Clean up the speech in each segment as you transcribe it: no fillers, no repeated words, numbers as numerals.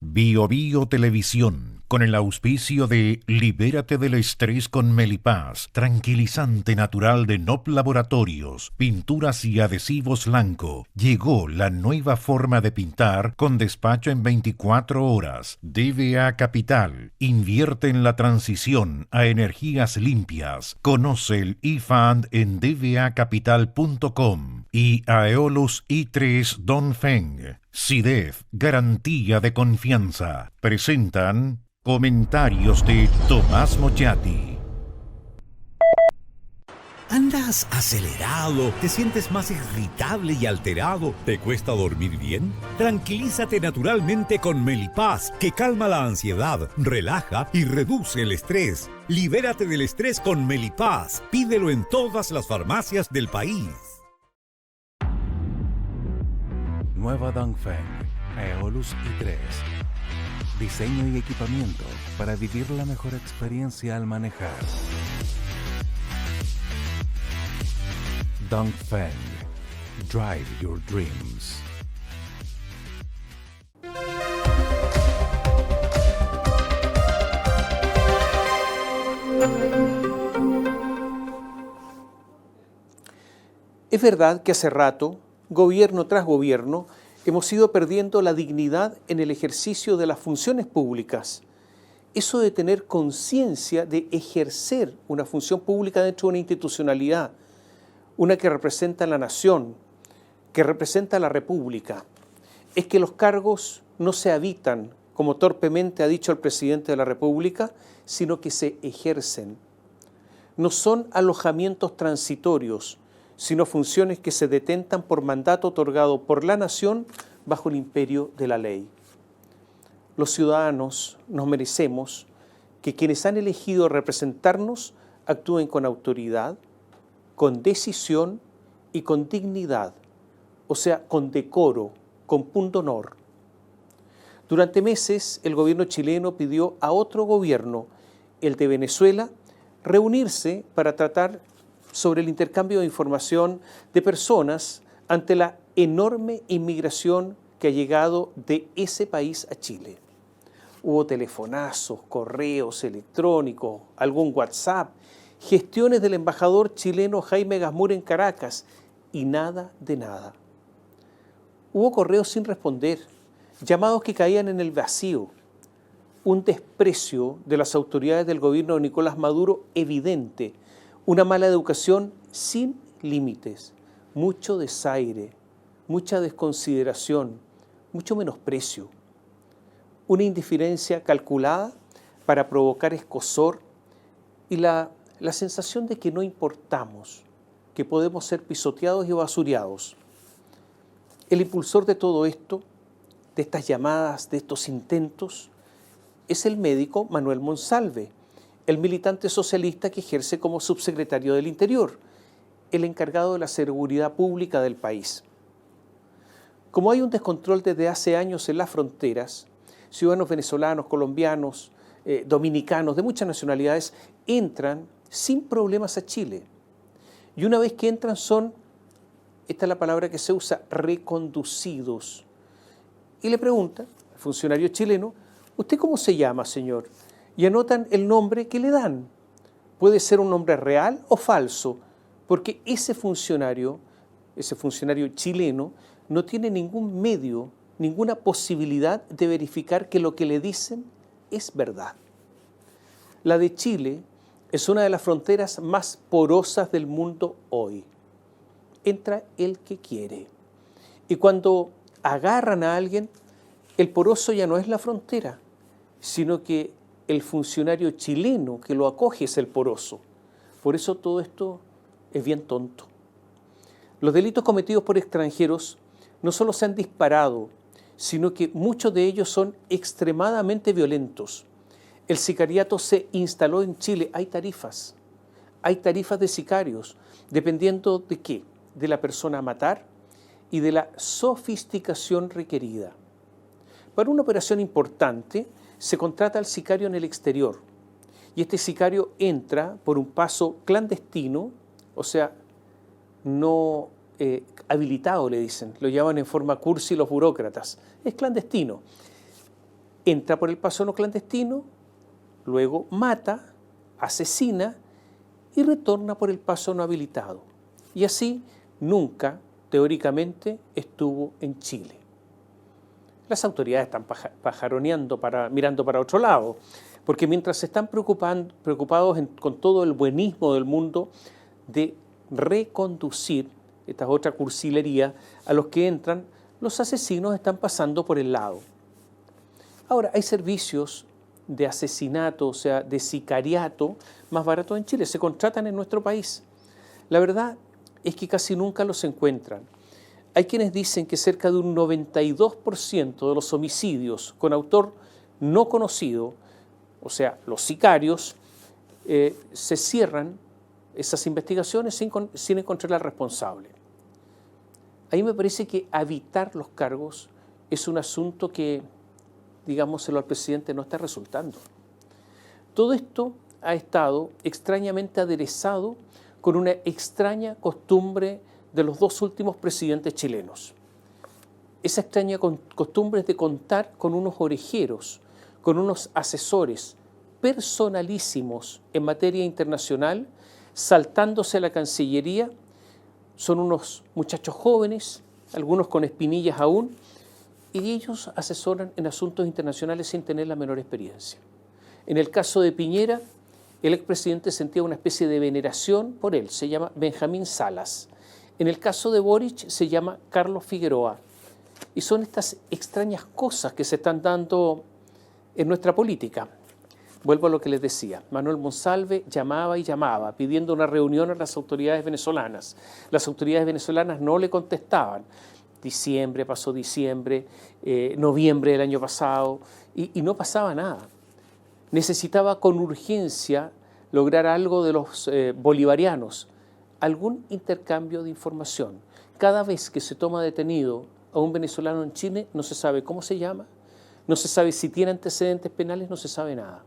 Bio Bio Televisión, con el auspicio de Libérate del estrés con Melipaz, tranquilizante natural de NOP Laboratorios, pinturas y adhesivos Lanco. Llegó la nueva forma de pintar con despacho en 24 horas. DBA Capital, invierte en la transición a energías limpias. Conoce el eFund en dbacapital.com y Aeolus i3 Dongfeng. SIDEF, garantía de confianza. Presentan comentarios de Tomás Mochati. ¿Andas acelerado? ¿Te sientes más irritable y alterado? ¿Te cuesta dormir bien? Tranquilízate naturalmente con Melipaz, que calma la ansiedad, relaja y reduce el estrés. Libérate del estrés con Melipaz. Pídelo en todas las farmacias del país. Nueva Dongfeng Aeolus i3. Diseño y equipamiento para vivir la mejor experiencia al manejar. Dongfeng. Drive your dreams. Es verdad que hace rato, gobierno tras gobierno, hemos ido perdiendo la dignidad en el ejercicio de las funciones públicas. Eso de tener conciencia de ejercer una función pública dentro de una institucionalidad, una que representa a la nación, que representa a la república, es que los cargos no se habitan, como torpemente ha dicho el presidente de la República, sino que se ejercen. No son alojamientos transitorios, sino funciones que se detentan por mandato otorgado por la nación bajo el imperio de la ley. Los ciudadanos nos merecemos que quienes han elegido representarnos actúen con autoridad, con decisión y con dignidad, o sea, con decoro, con punto honor. Durante meses, el gobierno chileno pidió a otro gobierno, el de Venezuela, reunirse para tratar sobre el intercambio de información de personas ante la enorme inmigración que ha llegado de ese país a Chile. Hubo telefonazos, correos electrónicos, algún WhatsApp, gestiones del embajador chileno Jaime Gazmur en Caracas y nada de nada. Hubo correos sin responder, llamados que caían en el vacío, un desprecio de las autoridades del gobierno de Nicolás Maduro evidente, una mala educación sin límites, mucho desaire, mucha desconsideración, mucho menosprecio, una indiferencia calculada para provocar escozor y la sensación de que no importamos, que podemos ser pisoteados y basureados. El impulsor de todo esto, de estas llamadas, de estos intentos, es el médico Manuel Monsalve, el militante socialista que ejerce como subsecretario del Interior, el encargado de la seguridad pública del país. Como hay un descontrol desde hace años en las fronteras, ciudadanos venezolanos, colombianos, dominicanos, de muchas nacionalidades, entran sin problemas a Chile. Y una vez que entran son, esta es la palabra que se usa, reconducidos. Y le preguntan al funcionario chileno, ¿usted cómo se llama, señor? Y anotan el nombre que le dan. Puede ser un nombre real o falso, porque ese funcionario chileno, no tiene ningún medio, ninguna posibilidad de verificar que lo que le dicen es verdad. La de Chile es una de las fronteras más porosas del mundo hoy. Entra el que quiere. Y cuando agarran a alguien, el poroso ya no es la frontera, sino que el funcionario chileno que lo acoge es el poroso. Por eso todo esto es bien tonto. Los delitos cometidos por extranjeros no solo se han disparado, sino que muchos de ellos son extremadamente violentos. El sicariato se instaló en Chile. Hay tarifas de sicarios, dependiendo de qué, de la persona a matar y de la sofisticación requerida. Para una operación importante, se contrata al sicario en el exterior y este sicario entra por un paso clandestino, o sea, no habilitado, le dicen, lo llaman en forma cursi los burócratas, es clandestino. entra por el paso no clandestino, luego mata, asesina y retorna por el paso no habilitado. Y así nunca, teóricamente, estuvo en Chile. Las autoridades están pajaroneando, mirando para otro lado, porque mientras se están preocupados con todo el buenismo del mundo de reconducir esta otra cursilería a los que entran, los asesinos están pasando por el lado. Ahora, hay servicios de asesinato, o sea, de sicariato, más baratos en Chile, se contratan en nuestro país. La verdad es que casi nunca los encuentran. Hay quienes dicen que cerca de un 92% de los homicidios con autor no conocido, o sea, los sicarios, se cierran esas investigaciones sin encontrar al responsable. A mí me parece que evitar los cargos es un asunto que, digámoselo al presidente, no está resultando. Todo esto ha estado extrañamente aderezado con una extraña costumbre de los dos últimos presidentes chilenos. Esa extraña costumbre es de contar con unos orejeros, con unos asesores personalísimos en materia internacional, saltándose a la Cancillería. Son unos muchachos jóvenes, algunos con espinillas aún, y ellos asesoran en asuntos internacionales sin tener la menor experiencia. En el caso de Piñera, el expresidente sentía una especie de veneración por él, se llama Benjamín Salas. En el caso de Boric se llama Carlos Figueroa. Y son estas extrañas cosas que se están dando en nuestra política. Vuelvo a lo que les decía. Manuel Monsalve llamaba y llamaba pidiendo una reunión a las autoridades venezolanas. Las autoridades venezolanas no le contestaban. Diciembre, pasó diciembre, noviembre del año pasado y no pasaba nada. Necesitaba con urgencia lograr algo de los bolivarianos, algún intercambio de información. Cada vez que se toma detenido a un venezolano en Chile, no se sabe cómo se llama, no se sabe si tiene antecedentes penales, no se sabe nada.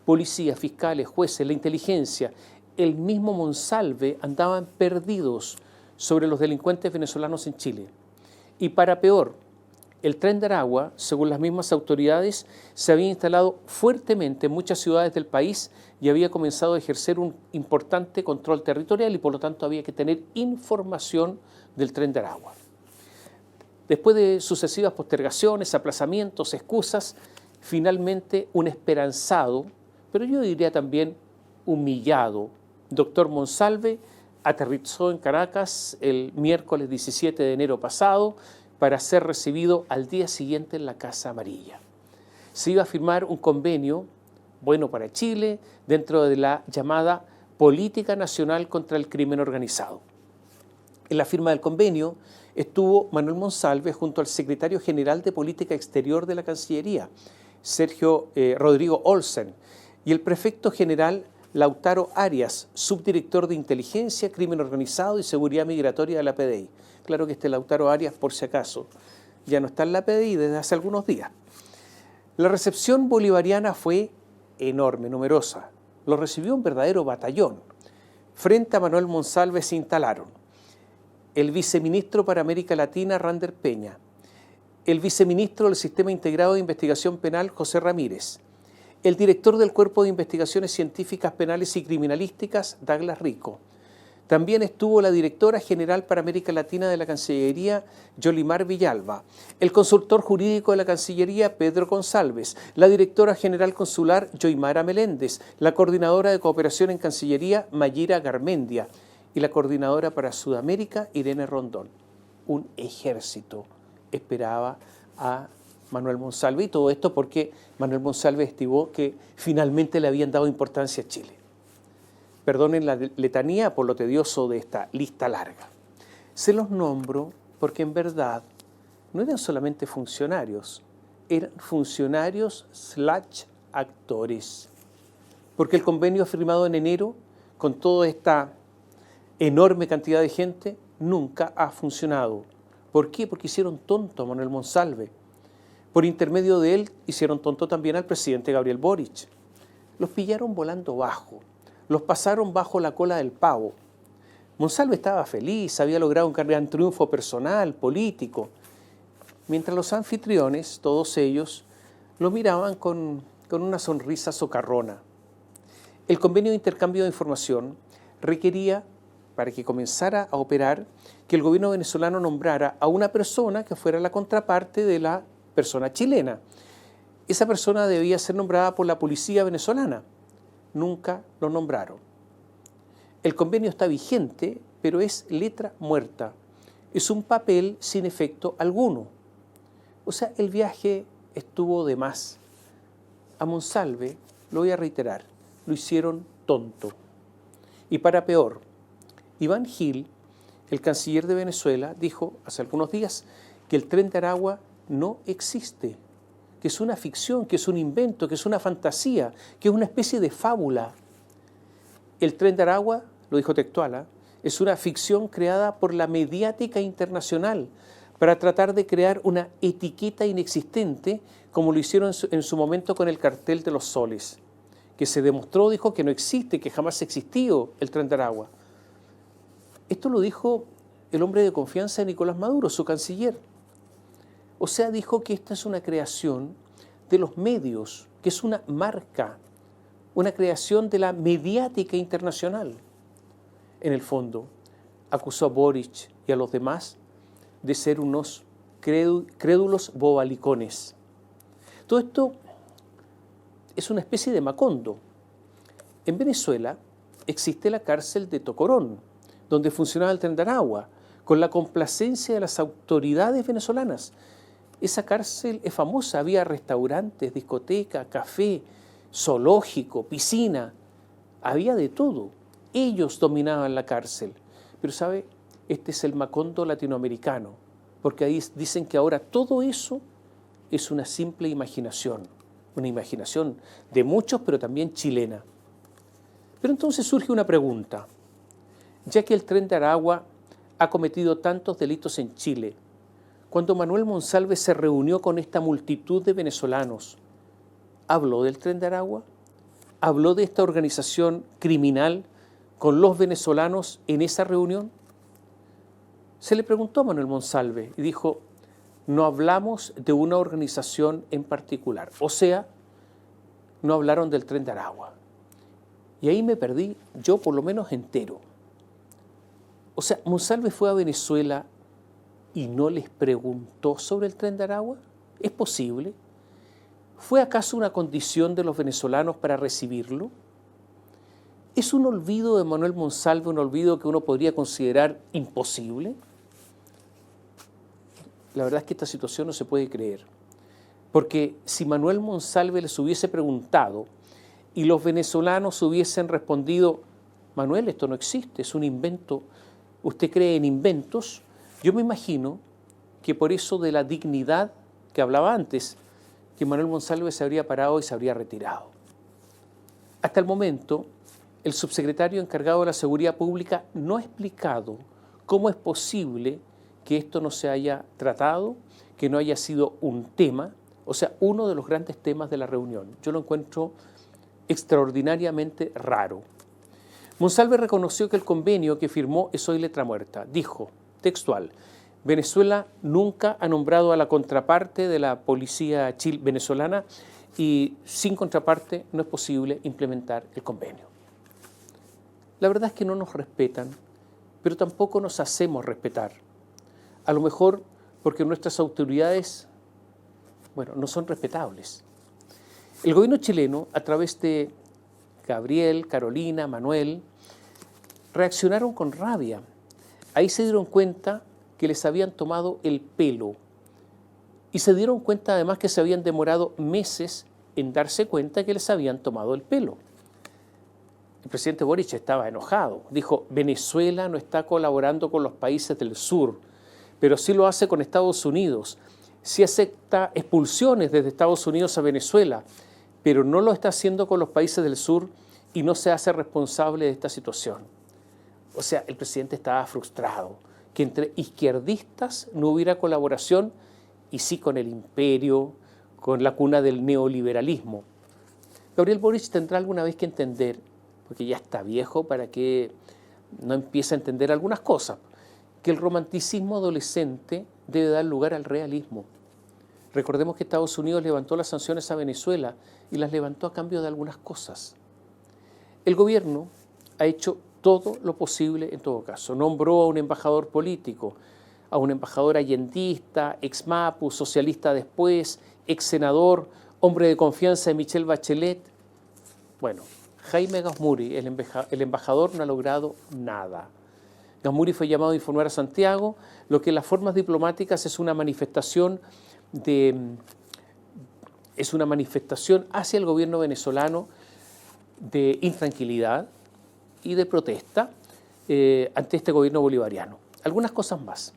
Policías, fiscales, jueces, la inteligencia, el mismo Monsalve andaban perdidos sobre los delincuentes venezolanos en Chile. Y para peor, el Tren de Aragua, según las mismas autoridades, se había instalado fuertemente en muchas ciudades del país y había comenzado a ejercer un importante control territorial y por lo tanto había que tener información del Tren de Aragua. Después de sucesivas postergaciones, aplazamientos, excusas, finalmente un esperanzado, pero yo diría también humillado, doctor Monsalve aterrizó en Caracas el miércoles 17 de enero pasado para ser recibido al día siguiente en la Casa Amarilla. Se iba a firmar un convenio bueno para Chile dentro de la llamada Política Nacional contra el Crimen Organizado. En la firma del convenio estuvo Manuel Monsalve junto al secretario general de Política Exterior de la Cancillería, Sergio Rodrigo Olsen, y el prefecto general Lautaro Arias, subdirector de Inteligencia, Crimen Organizado y Seguridad Migratoria de la PDI. Claro que este Lautaro Arias, por si acaso, ya no está en la PDI desde hace algunos días. La recepción bolivariana fue enorme, numerosa. Lo recibió un verdadero batallón. Frente a Manuel Monsalve se instalaron el viceministro para América Latina, Rander Peña, el viceministro del Sistema Integrado de Investigación Penal, José Ramírez, el director del Cuerpo de Investigaciones Científicas Penales y Criminalísticas, Douglas Rico. También estuvo la directora general para América Latina de la Cancillería, Yolimar Villalba, el consultor jurídico de la Cancillería, Pedro González, la directora general consular, Yoimara Meléndez, la coordinadora de cooperación en Cancillería, Mayira Garmendia, y la coordinadora para Sudamérica, Irene Rondón. Un ejército esperaba a Manuel Monsalve, y todo esto porque Manuel Monsalve estimó que finalmente le habían dado importancia a Chile. Perdonen la letanía por lo tedioso de esta lista larga. Se los nombro porque en verdad no eran solamente funcionarios, eran funcionarios / actores. Porque el convenio firmado en enero, con toda esta enorme cantidad de gente, nunca ha funcionado. ¿Por qué? Porque hicieron tonto a Manuel Monsalve. Por intermedio de él hicieron tonto también al presidente Gabriel Boric. Los pillaron volando bajo, los pasaron bajo la cola del pavo. Monsalve estaba feliz, había logrado un gran triunfo personal, político, mientras los anfitriones, todos ellos, lo miraban con una sonrisa socarrona. El convenio de intercambio de información requería, para que comenzara a operar, que el gobierno venezolano nombrara a una persona que fuera la contraparte de la persona chilena. Esa persona debía ser nombrada por la policía venezolana. Nunca lo nombraron. El convenio está vigente, pero es letra muerta. Es un papel sin efecto alguno. O sea, el viaje estuvo de más. A Monsalve, lo voy a reiterar, lo hicieron tonto. Y para peor, Iván Gil, el canciller de Venezuela, dijo hace algunos días que el Tren de Aragua no existe, que es una ficción, que es un invento, que es una fantasía, que es una especie de fábula. El Tren de Aragua, lo dijo textual, es una ficción creada por la mediática internacional para tratar de crear una etiqueta inexistente, como lo hicieron en su momento con el cartel de los soles, que se demostró, dijo, que no existe, que jamás existió el Tren de Aragua. Esto lo dijo el hombre de confianza de Nicolás Maduro, su canciller. O sea, dijo que esta es una creación de los medios, que es una marca, una creación de la mediática internacional. En el fondo, acusó a Boric y a los demás de ser unos crédulos bobalicones. Todo esto es una especie de Macondo. En Venezuela existe la cárcel de Tocorón, donde funcionaba el Tren de Aragua, con la complacencia de las autoridades venezolanas. Esa cárcel es famosa, había restaurantes, discoteca, café, zoológico, piscina, había de todo. Ellos dominaban la cárcel. Pero ¿sabe? Este es el Macondo latinoamericano, porque ahí dicen que ahora todo eso es una simple imaginación, una imaginación de muchos, pero también chilena. Pero entonces surge una pregunta. Ya que el Tren de Aragua ha cometido tantos delitos en Chile, cuando Manuel Monsalve se reunió con esta multitud de venezolanos, ¿habló del Tren de Aragua? ¿Habló de esta organización criminal con los venezolanos en esa reunión? Se le preguntó a Manuel Monsalve y dijo, no hablamos de una organización en particular, o sea, no hablaron del Tren de Aragua. Y ahí me perdí, yo por lo menos entero. O sea, ¿Monsalve fue a Venezuela y no les preguntó sobre el Tren de Aragua? ¿Es posible? ¿Fue acaso una condición de los venezolanos para recibirlo? ¿Es un olvido de Manuel Monsalve, un olvido que uno podría considerar imposible? La verdad es que esta situación no se puede creer, porque si Manuel Monsalve les hubiese preguntado y los venezolanos hubiesen respondido, Manuel, esto no existe, es un invento, usted cree en inventos, yo me imagino que por eso de la dignidad que hablaba antes, que Manuel Monsalve se habría parado y se habría retirado. Hasta el momento, el subsecretario encargado de la Seguridad Pública no ha explicado cómo es posible que esto no se haya tratado, que no haya sido un tema, o sea, uno de los grandes temas de la reunión. Yo lo encuentro extraordinariamente raro. Monsalve reconoció que el convenio que firmó es hoy letra muerta. Dijo, textual, Venezuela nunca ha nombrado a la contraparte de la policía venezolana y sin contraparte no es posible implementar el convenio. La verdad es que no nos respetan, pero tampoco nos hacemos respetar. A lo mejor porque nuestras autoridades, no son respetables. El gobierno chileno, a través de Gabriel, Carolina, Manuel, reaccionaron con rabia. Ahí se dieron cuenta que les habían tomado el pelo y se dieron cuenta además que se habían demorado meses en darse cuenta que les habían tomado el pelo. El presidente Boric estaba enojado. Dijo, Venezuela no está colaborando con los países del sur, pero sí lo hace con Estados Unidos. Sí acepta expulsiones desde Estados Unidos a Venezuela, pero no lo está haciendo con los países del sur y no se hace responsable de esta situación. O sea, el presidente estaba frustrado, que entre izquierdistas no hubiera colaboración y sí con el imperio, con la cuna del neoliberalismo. Gabriel Boric tendrá alguna vez que entender, porque ya está viejo para que no empiece a entender algunas cosas, que el romanticismo adolescente debe dar lugar al realismo. Recordemos que Estados Unidos levantó las sanciones a Venezuela y las levantó a cambio de algunas cosas. El gobierno ha hecho todo lo posible en todo caso. Nombró a un embajador político, a un embajador allendista, ex MAPU, socialista después, ex senador, hombre de confianza de Michelle Bachelet. Bueno, Jaime Gazmuri, el embajador, no ha logrado nada. Gazmuri fue llamado a informar a Santiago, lo que en las formas diplomáticas es una manifestación hacia el gobierno venezolano de intranquilidad y de protesta ante este gobierno bolivariano. Algunas cosas más.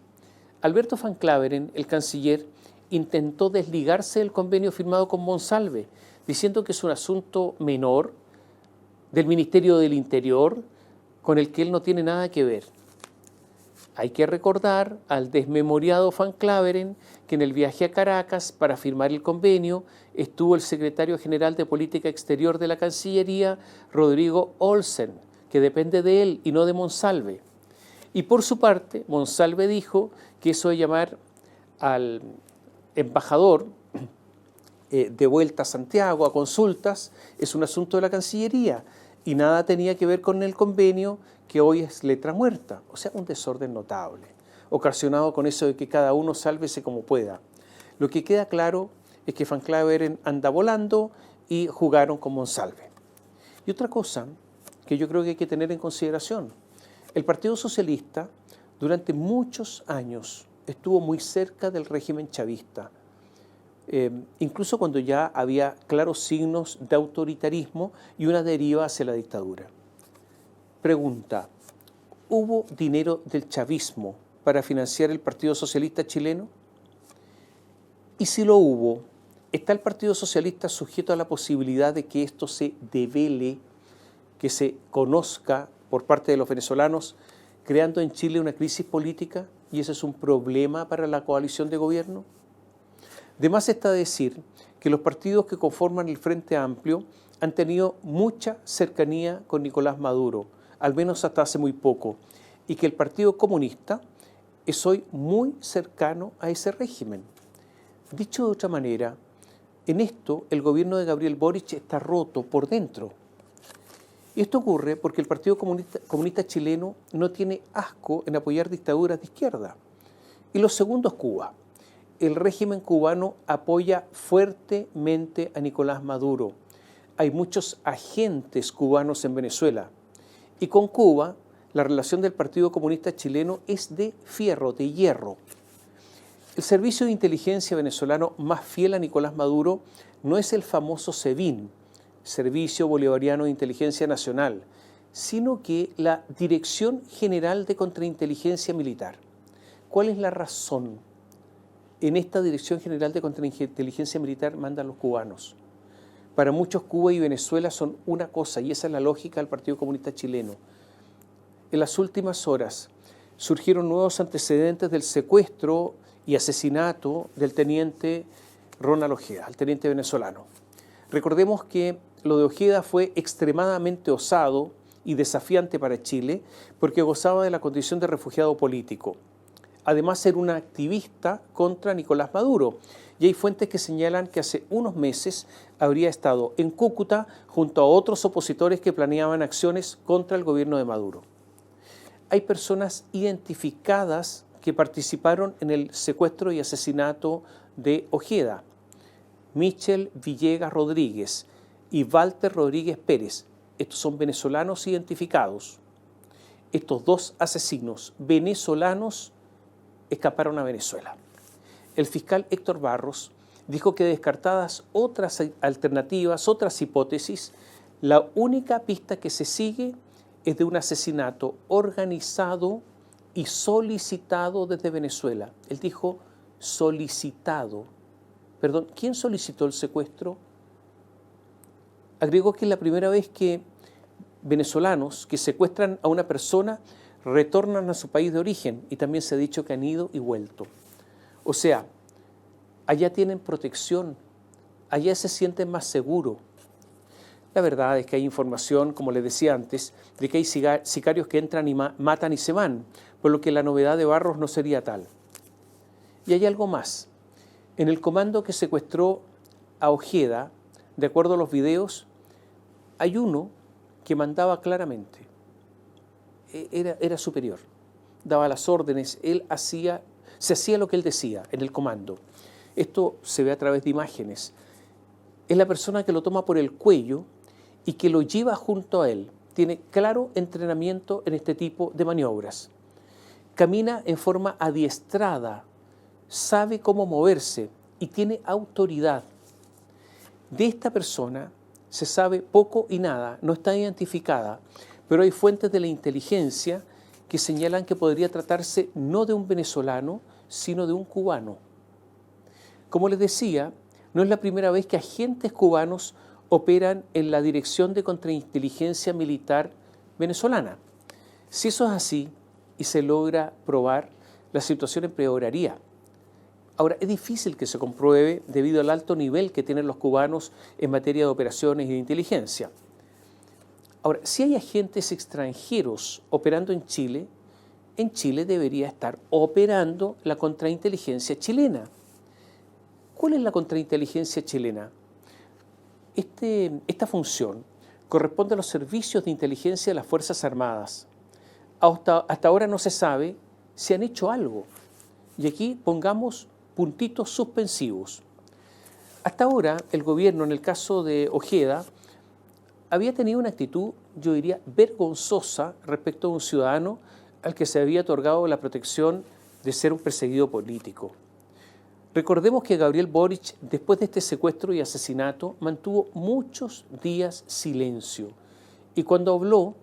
Alberto Van Claveren, el canciller, intentó desligarse del convenio firmado con Monsalve, diciendo que es un asunto menor del Ministerio del Interior con el que él no tiene nada que ver. Hay que recordar al desmemoriado Van Claveren que en el viaje a Caracas para firmar el convenio estuvo el secretario general de Política Exterior de la Cancillería, Rodrigo Olsen, que depende de él y no de Monsalve. Y por su parte, Monsalve dijo que eso de llamar al embajador de vuelta a Santiago a consultas es un asunto de la Cancillería y nada tenía que ver con el convenio que hoy es letra muerta. O sea, un desorden notable, ocasionado con eso de que cada uno sálvese como pueda. Lo que queda claro es que Van Claveren anda volando y jugaron con Monsalve. Y otra cosa que yo creo que hay que tener en consideración, el Partido Socialista durante muchos años estuvo muy cerca del régimen chavista, incluso cuando ya había claros signos de autoritarismo y una deriva hacia la dictadura. Pregunta, ¿hubo dinero del chavismo para financiar el Partido Socialista chileno? Y si lo hubo, ¿está el Partido Socialista sujeto a la posibilidad de que esto se devele, que se conozca por parte de los venezolanos, creando en Chile una crisis política? ¿Y ese es un problema para la coalición de gobierno? De más está decir que los partidos que conforman el Frente Amplio han tenido mucha cercanía con Nicolás Maduro, al menos hasta hace muy poco, y que el Partido Comunista es hoy muy cercano a ese régimen. Dicho de otra manera, en esto el gobierno de Gabriel Boric está roto por dentro. Y esto ocurre porque el Partido Comunista chileno no tiene asco en apoyar dictaduras de izquierda. Y lo segundo es Cuba. El régimen cubano apoya fuertemente a Nicolás Maduro. Hay muchos agentes cubanos en Venezuela. Y con Cuba, la relación del Partido Comunista chileno es de fierro, de hierro. El servicio de inteligencia venezolano más fiel a Nicolás Maduro no es el famoso SEBIN, Servicio Bolivariano de Inteligencia Nacional, sino que la Dirección General de Contrainteligencia Militar. ¿Cuál es la razón? En esta Dirección General de Contrainteligencia Militar mandan los cubanos. Para muchos Cuba y Venezuela son una cosa, y esa es la lógica del Partido Comunista chileno. En las últimas horas surgieron nuevos antecedentes del secuestro y asesinato del teniente Ronald Ojeda, el teniente venezolano. Recordemos que lo de Ojeda fue extremadamente osado y desafiante para Chile porque gozaba de la condición de refugiado político. Además, era un activista contra Nicolás Maduro. Y hay fuentes que señalan que hace unos meses habría estado en Cúcuta junto a otros opositores que planeaban acciones contra el gobierno de Maduro. Hay personas identificadas que participaron en el secuestro y asesinato de Ojeda. Michel Villegas Rodríguez y Walter Rodríguez Pérez. Estos son venezolanos identificados. Estos dos asesinos venezolanos escaparon a Venezuela. El fiscal Héctor Barros dijo que descartadas otras alternativas, otras hipótesis, la única pista que se sigue es de un asesinato organizado y solicitado desde Venezuela. Él dijo solicitado. Perdón, ¿quién solicitó el secuestro? Agregó que es la primera vez que venezolanos que secuestran a una persona retornan a su país de origen, y también se ha dicho que han ido y vuelto. O sea, allá tienen protección, allá se sienten más seguros. La verdad es que hay información, como les decía antes, de que hay sicarios que entran y matan y se van, por lo que la novedad de Barros no sería tal. Y hay algo más. En el comando que secuestró a Ojeda, de acuerdo a los videos, hay uno que mandaba claramente. Era superior, daba las órdenes, se hacía lo que él decía en el comando. Esto se ve a través de imágenes. Es la persona que lo toma por el cuello y que lo lleva junto a él. Tiene claro entrenamiento en este tipo de maniobras. Camina en forma adiestrada, sabe cómo moverse y tiene autoridad. De esta persona se sabe poco y nada, no está identificada, pero hay fuentes de la inteligencia que señalan que podría tratarse no de un venezolano, sino de un cubano. Como les decía, no es la primera vez que agentes cubanos operan en la Dirección de Contrainteligencia Militar venezolana. Si eso es así y se logra probar, la situación empeoraría. Ahora, es difícil que se compruebe debido al alto nivel que tienen los cubanos en materia de operaciones y de inteligencia. Ahora, si hay agentes extranjeros operando en Chile debería estar operando la contrainteligencia chilena. ¿Cuál es la contrainteligencia chilena? Esta función corresponde a los servicios de inteligencia de las Fuerzas Armadas. Hasta ahora no se sabe si han hecho algo. Y aquí pongamos puntitos suspensivos. Hasta ahora, el gobierno, en el caso de Ojeda, había tenido una actitud, yo diría, vergonzosa respecto a un ciudadano al que se había otorgado la protección de ser un perseguido político. Recordemos que Gabriel Boric, después de este secuestro y asesinato, mantuvo muchos días silencio. Y cuando habló,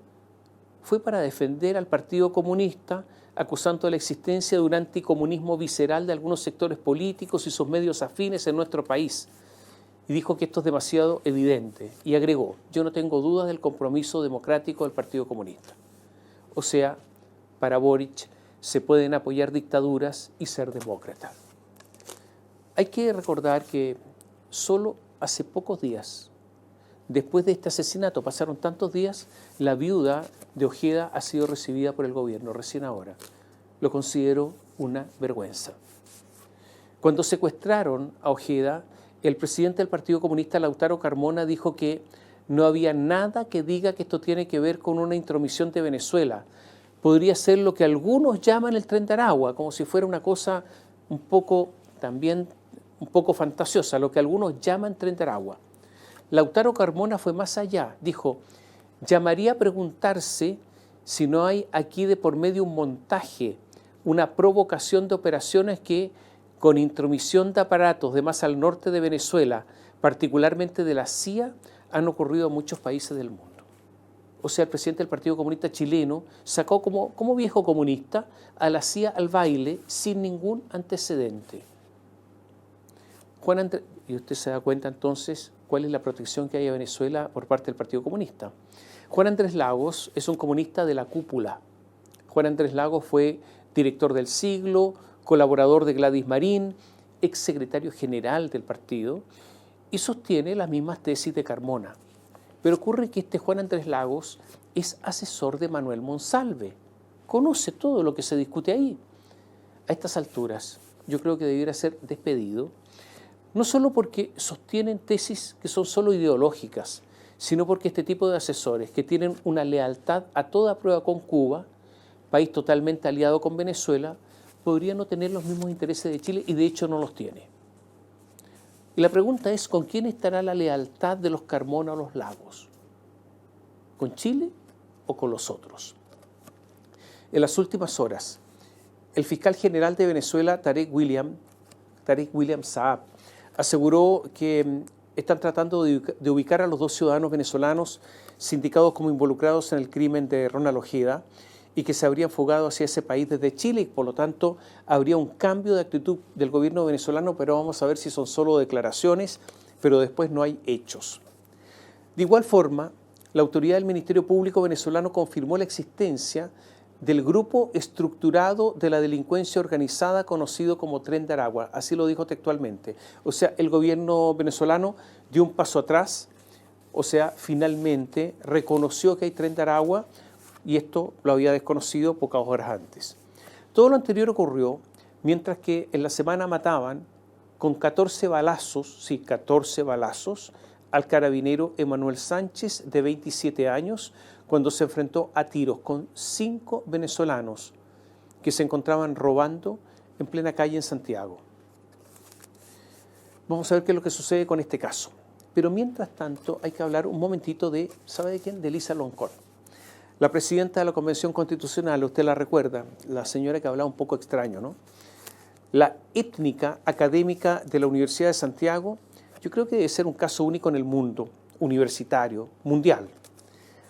fue para defender al Partido Comunista, acusando la existencia de un anticomunismo visceral de algunos sectores políticos y sus medios afines en nuestro país. Y dijo que esto es demasiado evidente. Y agregó, yo no tengo dudas del compromiso democrático del Partido Comunista. O sea, para Boric se pueden apoyar dictaduras y ser demócrata. Hay que recordar que solo hace pocos días, después de este asesinato, pasaron tantos días, la viuda de Ojeda ha sido recibida por el gobierno, recién ahora. Lo considero una vergüenza. Cuando secuestraron a Ojeda, el presidente del Partido Comunista, Lautaro Carmona, dijo que no había nada que diga que esto tiene que ver con una intromisión de Venezuela. Podría ser lo que algunos llaman el Tren de Aragua, como si fuera una cosa un poco fantasiosa, lo que algunos llaman Tren de Aragua. Lautaro Carmona fue más allá, dijo, llamaría a preguntarse si no hay aquí de por medio un montaje, una provocación de operaciones que, con intromisión de aparatos de más al norte de Venezuela, particularmente de la CIA, han ocurrido en muchos países del mundo. O sea, el presidente del Partido Comunista chileno sacó como viejo comunista a la CIA al baile sin ningún antecedente. Y usted se da cuenta entonces cuál es la protección que hay a Venezuela por parte del Partido Comunista. Juan Andrés Lagos es un comunista de la cúpula. Juan Andrés Lagos fue director del Siglo, colaborador de Gladys Marín, exsecretario general del partido, y sostiene las mismas tesis de Carmona. Pero ocurre que este Juan Andrés Lagos es asesor de Manuel Monsalve, conoce todo lo que se discute ahí. A estas alturas, yo creo que debiera ser despedido, no solo porque sostienen tesis que son solo ideológicas, sino porque este tipo de asesores que tienen una lealtad a toda prueba con Cuba, país totalmente aliado con Venezuela, podría no tener los mismos intereses de Chile y de hecho no los tiene. Y la pregunta es, ¿con quién estará la lealtad de los Carmona o los Lagos? ¿Con Chile o con los otros? En las últimas horas, el fiscal general de Venezuela, Tarek William Saab, aseguró que están tratando de ubicar a los 2 ciudadanos venezolanos sindicados como involucrados en el crimen de Ronald Ojeda y que se habrían fugado hacia ese país desde Chile y por lo tanto habría un cambio de actitud del gobierno venezolano, pero vamos a ver si son solo declaraciones, pero después no hay hechos. De igual forma, la autoridad del Ministerio Público venezolano confirmó la existencia del grupo estructurado de la delincuencia organizada conocido como Tren de Aragua, así lo dijo textualmente. O sea, el gobierno venezolano dio un paso atrás, o sea, finalmente reconoció que hay Tren de Aragua y esto lo había desconocido pocas horas antes. Todo lo anterior ocurrió mientras que en la semana mataban con 14 balazos, sí, 14 balazos, al carabinero Emanuel Sánchez, de 27 años, cuando se enfrentó a tiros con 5 venezolanos que se encontraban robando en plena calle en Santiago. Vamos a ver qué es lo que sucede con este caso. Pero mientras tanto hay que hablar un momentito de, ¿sabe de quién? De Elisa Loncón. La presidenta de la Convención Constitucional, usted la recuerda, la señora que hablaba un poco extraño, ¿no? La étnica académica de la Universidad de Santiago, yo creo que debe ser un caso único en el mundo universitario, mundial.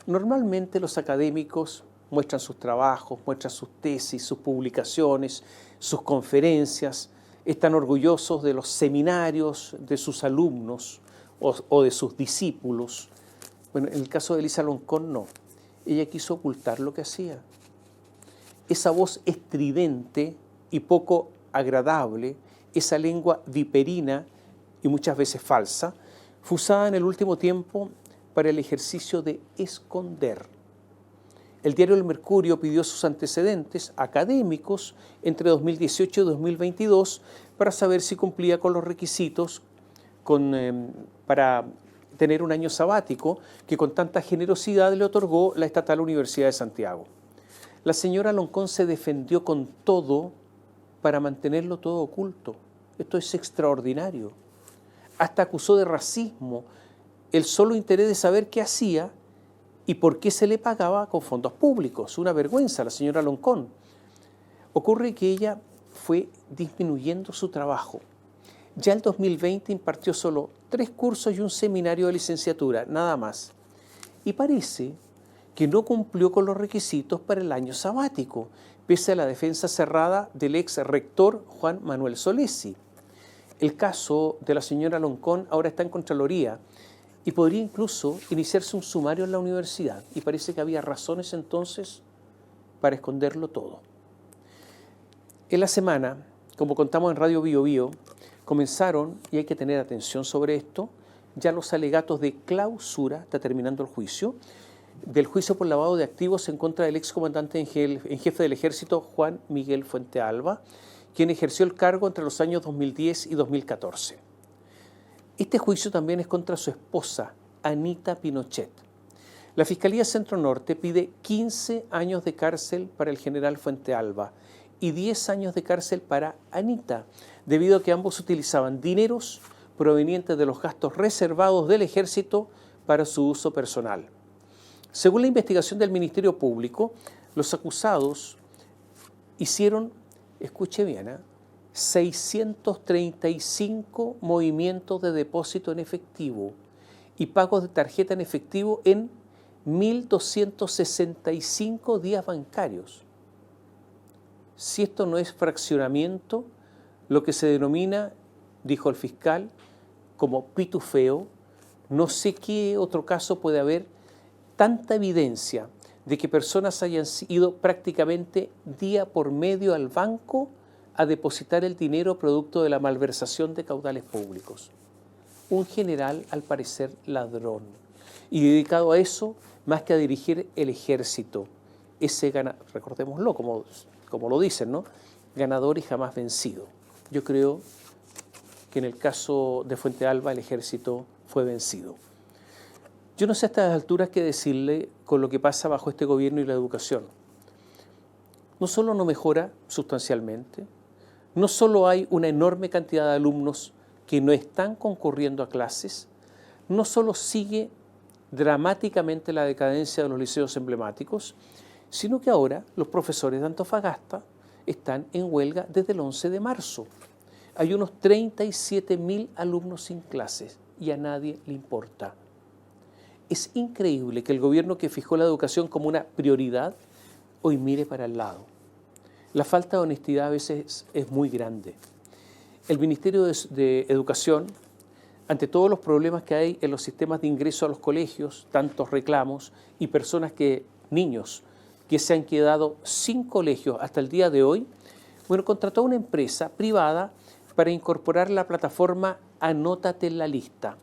Normalmente los académicos muestran sus trabajos, muestran sus tesis, sus publicaciones, sus conferencias, están orgullosos de los seminarios de sus alumnos o de sus discípulos. Bueno, en el caso de Elisa Loncón no. Ella quiso ocultar lo que hacía. Esa voz estridente y poco agradable, esa lengua viperina y muchas veces falsa, fue usada en el último tiempo para el ejercicio de esconder. El diario El Mercurio pidió sus antecedentes académicos entre 2018 y 2022 para saber si cumplía con los requisitos para tener un año sabático que con tanta generosidad le otorgó la Estatal Universidad de Santiago. La señora Loncón se defendió con todo para mantenerlo todo oculto. Esto es extraordinario. Hasta acusó de racismo el solo interés de saber qué hacía y por qué se le pagaba con fondos públicos. Una vergüenza la señora Loncón. Ocurre que ella fue disminuyendo su trabajo. Ya el 2020 impartió solo 3 cursos y un seminario de licenciatura, nada más. Y parece que no cumplió con los requisitos para el año sabático, pese a la defensa cerrada del ex rector Juan Manuel Solesi. El caso de la señora Loncón ahora está en Contraloría y podría incluso iniciarse un sumario en la universidad. Y parece que había razones entonces para esconderlo todo. En la semana, como contamos en Radio Bio Bio, comenzaron, y hay que tener atención sobre esto, ya los alegatos de clausura, está terminando el juicio, del juicio por lavado de activos en contra del excomandante en jefe del Ejército, Juan Miguel Fuentealba, quien ejerció el cargo entre los años 2010 y 2014. Este juicio también es contra su esposa, Anita Pinochet. La Fiscalía Centro Norte pide 15 años de cárcel para el general Fuentealba y 10 años de cárcel para Anita, debido a que ambos utilizaban dineros provenientes de los gastos reservados del Ejército para su uso personal. Según la investigación del Ministerio Público, los acusados hicieron, escuche bien, 635 movimientos de depósito en efectivo y pagos de tarjeta en efectivo en 1.265 días bancarios. Si esto no es fraccionamiento, lo que se denomina, dijo el fiscal, como pitufeo, no sé qué otro caso puede haber tanta evidencia de que personas hayan ido prácticamente día por medio al banco a depositar el dinero producto de la malversación de caudales públicos. Un general, al parecer, ladrón. Y dedicado a eso, más que a dirigir el ejército. Ese recordémoslo, como lo dicen, ¿no? Ganador y jamás vencido. Yo creo que en el caso de Fuentealba el ejército fue vencido. Yo no sé a estas alturas qué decirle con lo que pasa bajo este gobierno y la educación. No solo no mejora sustancialmente, no solo hay una enorme cantidad de alumnos que no están concurriendo a clases, no solo sigue dramáticamente la decadencia de los liceos emblemáticos, sino que ahora los profesores de Antofagasta están en huelga desde el 11 de marzo. Hay unos 37.000 alumnos sin clases y a nadie le importa. Es increíble que el gobierno que fijó la educación como una prioridad hoy mire para el lado. La falta de honestidad a veces es muy grande. El Ministerio de Educación, ante todos los problemas que hay en los sistemas de ingreso a los colegios, tantos reclamos y niños que se han quedado sin colegios hasta el día de hoy, contrató a una empresa privada para incorporar la plataforma Anótate en la lista.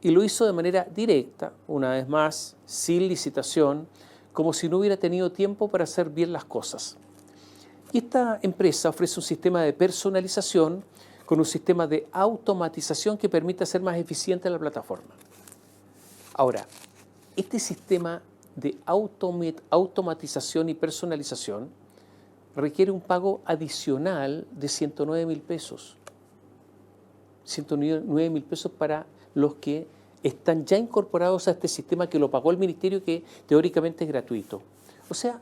Y lo hizo de manera directa, una vez más, sin licitación, como si no hubiera tenido tiempo para hacer bien las cosas. Y esta empresa ofrece un sistema de personalización con un sistema de automatización que permita ser más eficiente la plataforma. Ahora, este sistema de automatización y personalización requiere un pago adicional de 109.000 pesos. 109.000 pesos para los que están ya incorporados a este sistema que lo pagó el ministerio, que teóricamente es gratuito. O sea,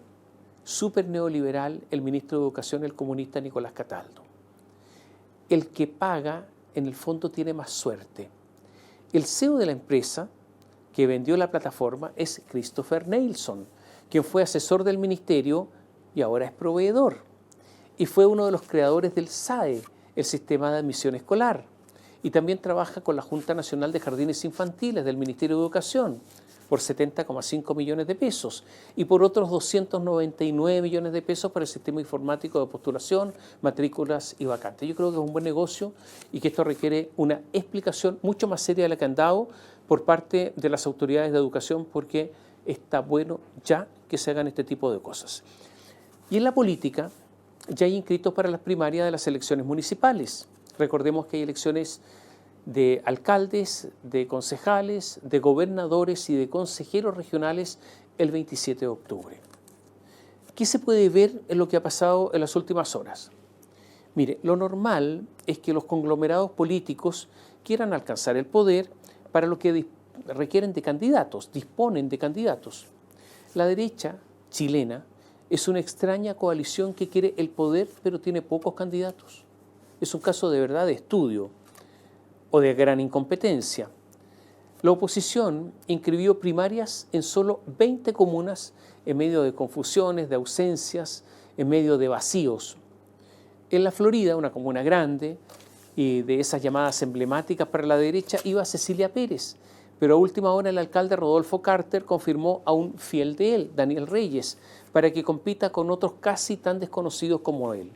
súper neoliberal el ministro de Educación, el comunista Nicolás Cataldo. El que paga, en el fondo, tiene más suerte. El CEO de la empresa que vendió la plataforma es Christopher Neilson, quien fue asesor del ministerio y ahora es proveedor. Y fue uno de los creadores del SAE, el Sistema de Admisión Escolar. Y también trabaja con la Junta Nacional de Jardines Infantiles del Ministerio de Educación por 70,5 millones de pesos y por otros 299 millones de pesos para el sistema informático de postulación, matrículas y vacantes. Yo creo que es un buen negocio y que esto requiere una explicación mucho más seria de la que han dado por parte de las autoridades de educación, porque está bueno ya que se hagan este tipo de cosas. Y en la política ya hay inscritos para las primarias de las elecciones municipales. Recordemos que hay elecciones de alcaldes, de concejales, de gobernadores y de consejeros regionales el 27 de octubre. ¿Qué se puede ver en lo que ha pasado en las últimas horas? Mire, lo normal es que los conglomerados políticos quieran alcanzar el poder para lo que requieren de candidatos, disponen de candidatos. La derecha chilena es una extraña coalición que quiere el poder pero tiene pocos candidatos. Es un caso de verdad de estudio o de gran incompetencia. La oposición inscribió primarias en solo 20 comunas en medio de confusiones, de ausencias, en medio de vacíos. En la Florida, una comuna grande y de esas llamadas emblemáticas para la derecha, iba Cecilia Pérez, pero a última hora el alcalde Rodolfo Carter confirmó a un fiel de él, Daniel Reyes, para que compita con otros casi tan desconocidos como él.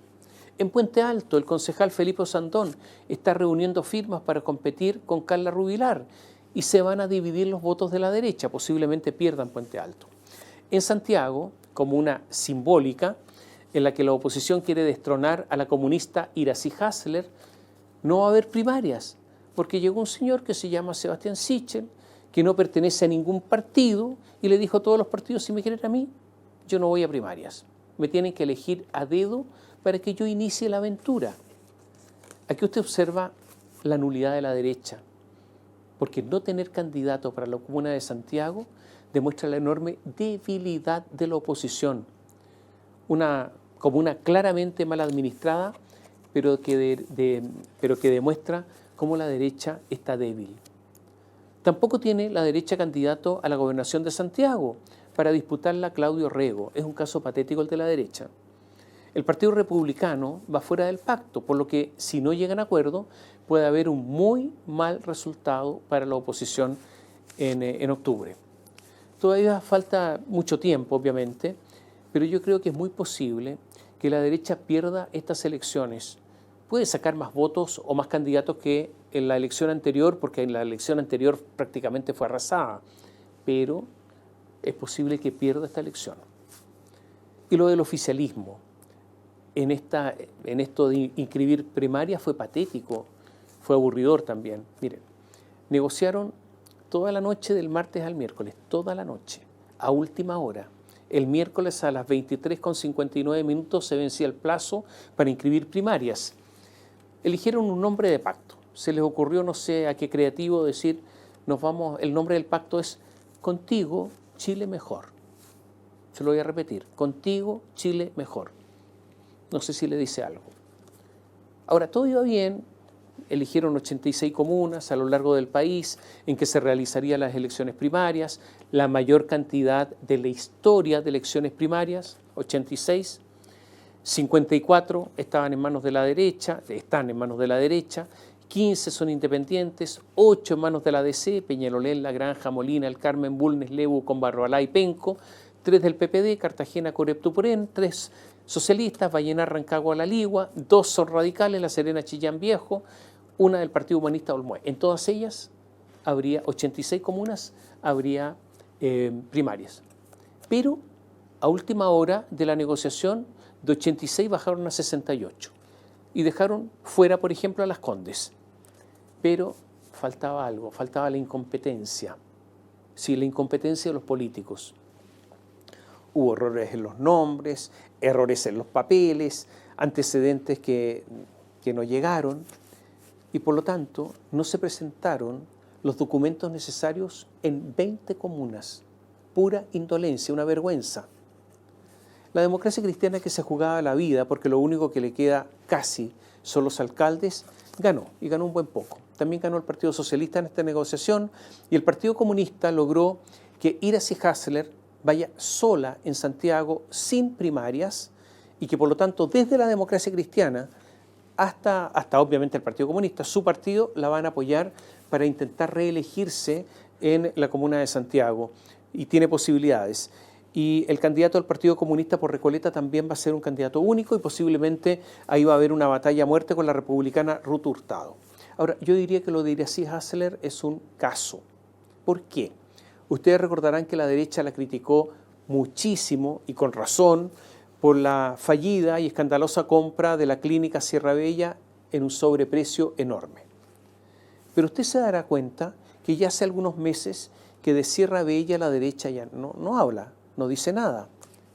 En Puente Alto, el concejal Felipe Osandón está reuniendo firmas para competir con Carla Rubilar y se van a dividir los votos de la derecha, posiblemente pierdan Puente Alto. En Santiago, comuna simbólica, en la que la oposición quiere destronar a la comunista Iracy Hasler, no va a haber primarias, porque llegó un señor que se llama Sebastián Sichel, que no pertenece a ningún partido, y le dijo a todos los partidos: si me quieren a mí, yo no voy a primarias. Me tienen que elegir a dedo para que yo inicie la aventura. Aquí usted observa la nulidad de la derecha, porque no tener candidato para la comuna de Santiago demuestra la enorme debilidad de la oposición. Una comuna claramente mal administrada, pero que demuestra cómo la derecha está débil. Tampoco tiene la derecha candidato a la gobernación de Santiago para disputarla Claudio Rego. Es un caso patético el de la derecha. El Partido Republicano va fuera del pacto, por lo que si no llegan a acuerdo puede haber un muy mal resultado para la oposición en octubre. Todavía falta mucho tiempo, obviamente, pero yo creo que es muy posible que la derecha pierda estas elecciones. Puede sacar más votos o más candidatos que en la elección anterior, porque en la elección anterior prácticamente fue arrasada, pero es posible que pierda esta elección. Y lo del oficialismo, en esto de inscribir primarias fue patético, fue aburridor también. Miren, negociaron toda la noche del martes al miércoles, toda la noche, a última hora. El miércoles a las 23:59 se vencía el plazo para inscribir primarias. Eligieron un nombre de pacto. Se les ocurrió, no sé a qué creativo, decir, el nombre del pacto es Contigo, Chile Mejor. Se lo voy a repetir, Contigo, Chile Mejor. No sé si le dice algo. Ahora, todo iba bien. Eligieron 86 comunas a lo largo del país en que se realizarían las elecciones primarias, la mayor cantidad de la historia de elecciones primarias, 86. 54 estaban en manos de la derecha, están en manos de la derecha, 15 son independientes, 8 en manos de la DC, Peñalolén, La Granja, Molina, El Carmen, Bulnes, Lebu, Combarroalá y Penco, 3 del PPD, Cartagena, Coreptupurén, 3 socialistas, Vallenar, Rancagua, La Ligua, 2 son radicales, La Serena, Chillán Viejo, 1 del Partido Humanista Olmué. En todas ellas habría 86 comunas, habría primarias. Pero a última hora de la negociación, de 86 bajaron a 68. y dejaron fuera, por ejemplo, a Las Condes. Pero faltaba algo, faltaba la incompetencia. Sí, la incompetencia de los políticos. Hubo errores en los nombres, errores en los papeles, antecedentes que no llegaron y por lo tanto no se presentaron los documentos necesarios en 20 comunas. Pura indolencia, una vergüenza. La democracia cristiana, que se jugaba la vida porque lo único que le queda casi son los alcaldes, ganó y ganó un buen poco. También ganó el Partido Socialista en esta negociación y el Partido Comunista logró que Iracy Hasler vaya sola en Santiago sin primarias y que por lo tanto desde la democracia cristiana hasta obviamente el Partido Comunista, su partido la van a apoyar para intentar reelegirse en la comuna de Santiago y tiene posibilidades. Y el candidato del Partido Comunista por Recoleta también va a ser un candidato único y posiblemente ahí va a haber una batalla a muerte con la republicana Ruth Hurtado. Ahora, yo diría que lo de Iracy Hasler es un caso. ¿Por qué? Ustedes recordarán que la derecha la criticó muchísimo y con razón por la fallida y escandalosa compra de la clínica Sierra Bella en un sobreprecio enorme. Pero usted se dará cuenta que ya hace algunos meses que de Sierra Bella la derecha ya no habla, no dice nada.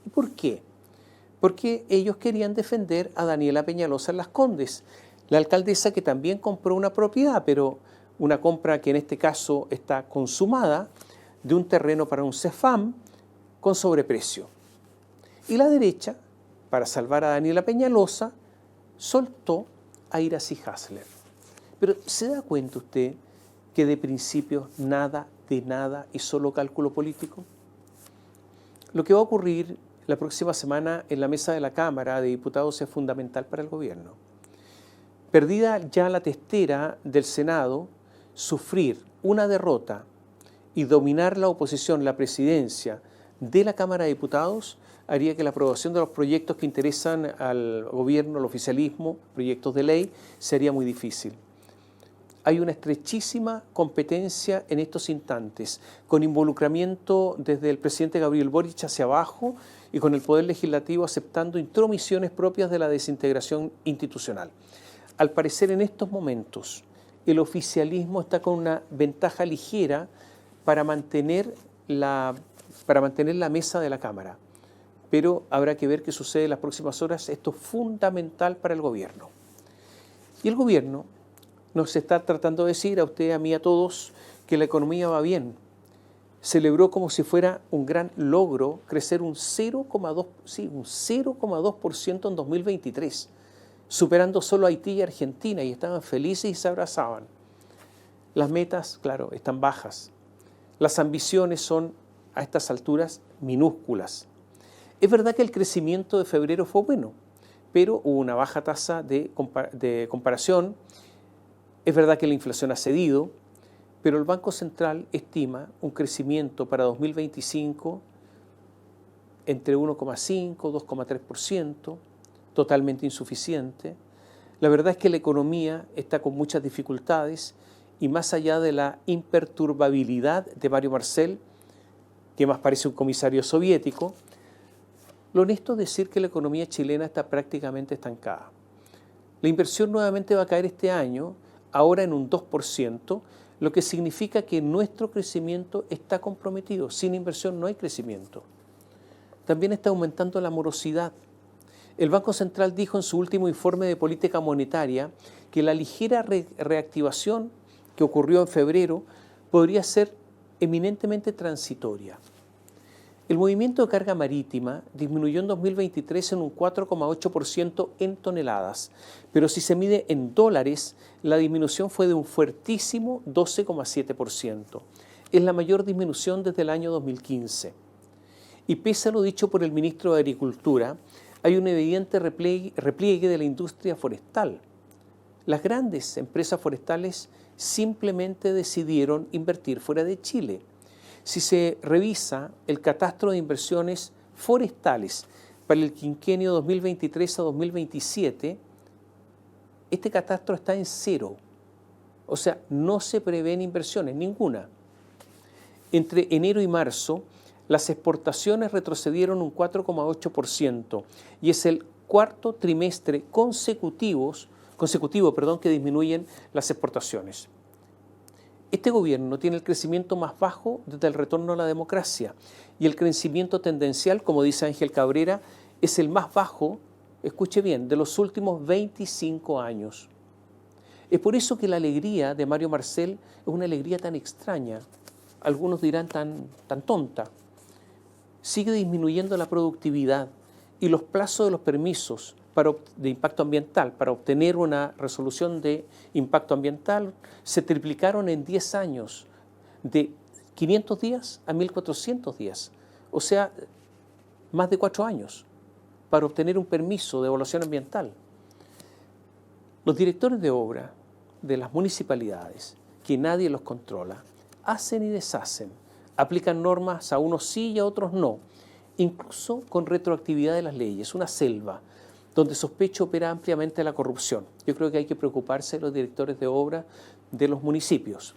¿Y por qué? Porque ellos querían defender a Daniela Peñalosa en Las Condes, la alcaldesa que también compró una propiedad, pero una compra que en este caso está consumada, de un terreno para un CEFAM con sobreprecio. Y la derecha, para salvar a Daniela Peñalosa, soltó a Iracy Hasler. Pero ¿se da cuenta usted que de principio nada de nada es solo cálculo político? Lo que va a ocurrir la próxima semana en la mesa de la Cámara de Diputados es fundamental para el gobierno. Perdida ya la testera del Senado, sufrir una derrota y dominar la oposición, la presidencia de la Cámara de Diputados, haría que la aprobación de los proyectos que interesan al gobierno, al oficialismo, proyectos de ley, sería muy difícil. Hay una estrechísima competencia en estos instantes, con involucramiento desde el presidente Gabriel Boric hacia abajo y con el Poder Legislativo aceptando intromisiones propias de la desintegración institucional. Al parecer, en estos momentos, el oficialismo está con una ventaja ligera para mantener la mesa de la Cámara. Pero habrá que ver qué sucede en las próximas horas. Esto es fundamental para el gobierno. Y el gobierno nos está tratando de decir a usted, a mí, a todos, que la economía va bien. Celebró como si fuera un gran logro crecer un 0,2% en 2023, superando solo a Haití y Argentina, y estaban felices y se abrazaban. Las metas, claro, están bajas. Las ambiciones son, a estas alturas, minúsculas. Es verdad que el crecimiento de febrero fue bueno, pero hubo una baja tasa de comparación. Es verdad que la inflación ha cedido, pero el Banco Central estima un crecimiento para 2025 entre 1,5 y 2,3%, totalmente insuficiente. La verdad es que la economía está con muchas dificultades y más allá de la imperturbabilidad de Mario Marcel, que más parece un comisario soviético, lo honesto es decir que la economía chilena está prácticamente estancada. La inversión nuevamente va a caer este año, ahora en un 2%, lo que significa que nuestro crecimiento está comprometido. Sin inversión no hay crecimiento. También está aumentando la morosidad. El Banco Central dijo en su último informe de política monetaria que la ligera reactivación que ocurrió en febrero podría ser eminentemente transitoria. El movimiento de carga marítima disminuyó en 2023 en un 4,8% en toneladas, pero si se mide en dólares, la disminución fue de un fuertísimo 12,7%. Es la mayor disminución desde el año 2015. Y pese a lo dicho por el ministro de Agricultura, hay un evidente repliegue de la industria forestal. Las grandes empresas forestales simplemente decidieron invertir fuera de Chile. Si se revisa el catastro de inversiones forestales para el quinquenio 2023 a 2027, este catastro está en cero. O sea, no se prevén inversiones, ninguna. Entre enero y marzo, las exportaciones retrocedieron un 4,8% y es el cuarto trimestre consecutivo, que disminuyen las exportaciones. Este gobierno tiene el crecimiento más bajo desde el retorno a la democracia y el crecimiento tendencial, como dice Ángel Cabrera, es el más bajo, escuche bien, de los últimos 25 años. Es por eso que la alegría de Mario Marcel es una alegría tan extraña, algunos dirán tan tonta. Sigue disminuyendo la productividad y los plazos de los permisos de impacto ambiental para obtener una resolución de impacto ambiental se triplicaron en 10 años, de 500 días a 1.400 días, o sea, más de 4 años para obtener un permiso de evaluación ambiental. Los directores de obra de las municipalidades, que nadie los controla, hacen y deshacen, aplican normas a unos sí y a otros no, incluso con retroactividad de las leyes, una selva donde sospecho opera ampliamente la corrupción. Yo creo que hay que preocuparse de los directores de obra de los municipios.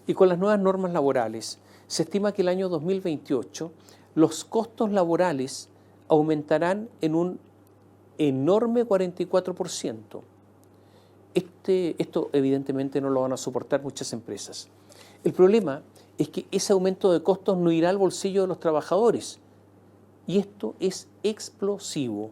Y con las nuevas normas laborales, se estima que el año 2028 los costos laborales aumentarán en un enorme 44%. Esto evidentemente no lo van a soportar muchas empresas. El problema es que ese aumento de costos no irá al bolsillo de los trabajadores. Y esto es explosivo.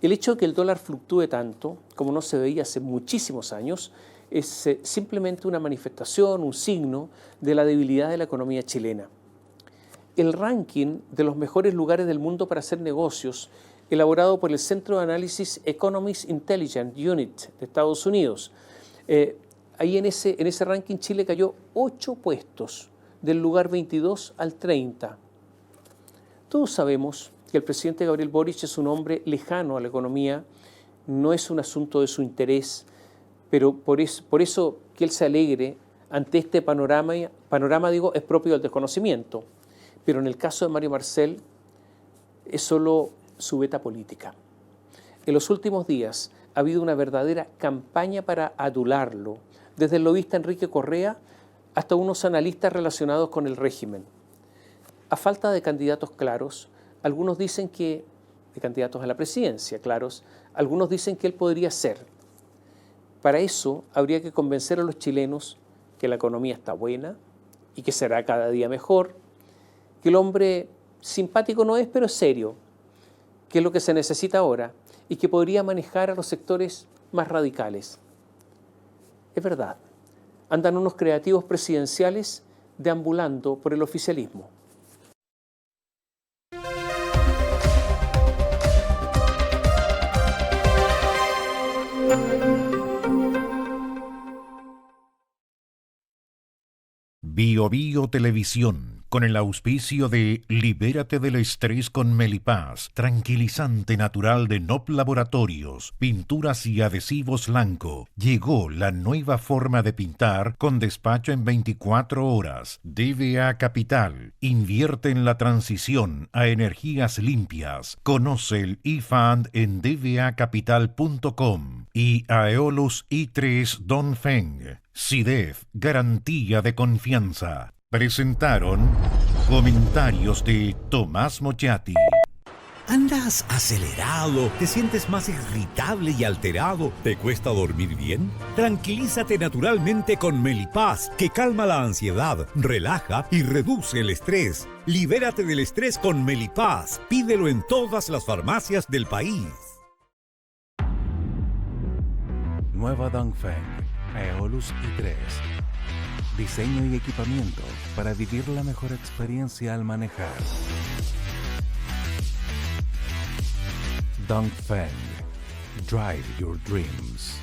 El hecho de que el dólar fluctúe tanto, como no se veía hace muchísimos años, es simplemente una manifestación, un signo de la debilidad de la economía chilena. El ranking de los mejores lugares del mundo para hacer negocios, elaborado por el Centro de Análisis Economics Intelligence Unit de Estados Unidos, ahí en ese ranking Chile cayó 8 puestos, del lugar 22 al 30. Todos sabemos que el presidente Gabriel Boric es un hombre lejano a la economía, no es un asunto de su interés, pero por eso que él se alegre ante este panorama es propio del desconocimiento. Pero en el caso de Mario Marcel es solo su beta política. En los últimos días ha habido una verdadera campaña para adularlo, desde el lobista Enrique Correa hasta unos analistas relacionados con el régimen. A falta de candidatos claros, algunos dicen de candidatos a la presidencia, claros, algunos dicen que él podría ser. Para eso habría que convencer a los chilenos que la economía está buena y que será cada día mejor, que el hombre simpático no es, pero es serio, que es lo que se necesita ahora y que podría manejar a los sectores más radicales. Es verdad, andan unos creativos presidenciales deambulando por el oficialismo. Bio Bio Televisión, con el auspicio de Libérate del estrés con Melipaz, tranquilizante natural de NOP Laboratorios, pinturas y adhesivos Lanco. Llegó la nueva forma de pintar con despacho en 24 horas. DVA Capital, invierte en la transición a energías limpias. Conoce el eFund en dvacapital.com y Aeolus i3 Dongfeng. SIDEF, garantía de confianza. Presentaron comentarios de Tomás Mochati. ¿Andas acelerado? ¿Te sientes más irritable y alterado? ¿Te cuesta dormir bien? Tranquilízate naturalmente con Melipaz, que calma la ansiedad, relaja y reduce el estrés. Libérate del estrés con Melipaz. Pídelo en todas las farmacias del país. Nueva Dongfeng Aeolus i3. Diseño y equipamiento para vivir la mejor experiencia al manejar. Dongfeng. Drive your dreams.